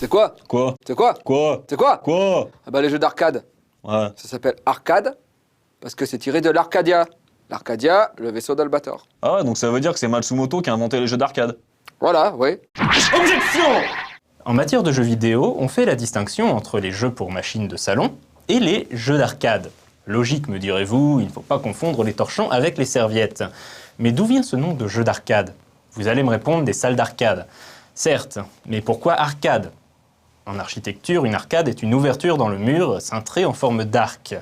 C'est quoi? Quoi? C'est quoi? Quoi? C'est quoi? Quoi? Ah bah les jeux d'arcade. Ouais. Ça s'appelle arcade parce que c'est tiré de l'Arcadia. L'Arcadia, le vaisseau d'Albator. Ah ouais, donc ça veut dire que c'est Matsumoto qui a inventé les jeux d'arcade. Voilà, oui. Objection! En matière de jeux vidéo, on fait la distinction entre les jeux pour machines de salon et les jeux d'arcade. Logique, me direz-vous, il ne faut pas confondre les torchons avec les serviettes. Mais d'où vient ce nom de jeu d'arcade? Vous allez me répondre des salles d'arcade. Certes, mais pourquoi arcade? En architecture, une arcade est une ouverture dans le mur cintrée en forme d'arc.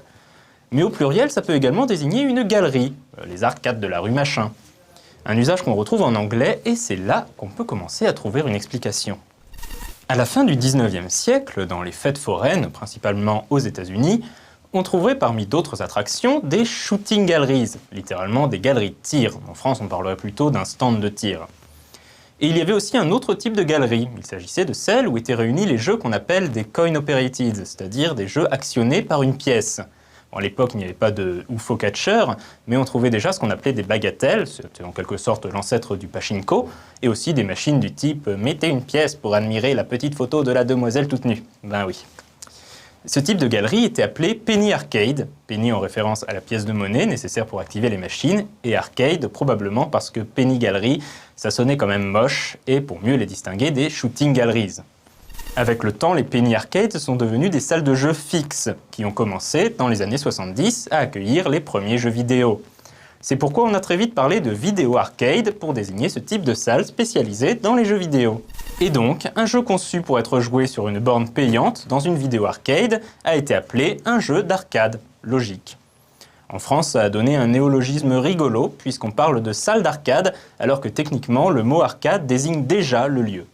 Mais au pluriel, ça peut également désigner une galerie, les arcades de la rue Machin. Un usage qu'on retrouve en anglais, et c'est là qu'on peut commencer à trouver une explication. À la fin du 19e siècle, dans les fêtes foraines, principalement aux États-Unis, on trouverait parmi d'autres attractions des shooting galleries, littéralement des galeries de tir. En France, on parlerait plutôt d'un stand de tir. Et il y avait aussi un autre type de galerie. Il s'agissait de celles où étaient réunis les jeux qu'on appelle des coin-operated, c'est-à-dire des jeux actionnés par une pièce. Bon, à l'époque, il n'y avait pas de UFO catcher, mais on trouvait déjà ce qu'on appelait des bagatelles, c'était en quelque sorte l'ancêtre du pachinko, et aussi des machines du type « mettez une pièce pour admirer la petite photo de la demoiselle toute nue ». Ben oui. Ce type de galerie était appelé penny arcade, penny en référence à la pièce de monnaie nécessaire pour activer les machines, et arcade probablement parce que penny gallery, ça sonnait quand même moche, et pour mieux les distinguer des shooting galleries. Avec le temps, les penny arcades sont devenus des salles de jeux fixes, qui ont commencé, dans les années 70, à accueillir les premiers jeux vidéo. C'est pourquoi on a très vite parlé de vidéo arcade pour désigner ce type de salle spécialisée dans les jeux vidéo. Et donc, un jeu conçu pour être joué sur une borne payante dans une vidéo arcade a été appelé un jeu d'arcade, logique. En France, ça a donné un néologisme rigolo puisqu'on parle de salle d'arcade alors que techniquement le mot arcade désigne déjà le lieu.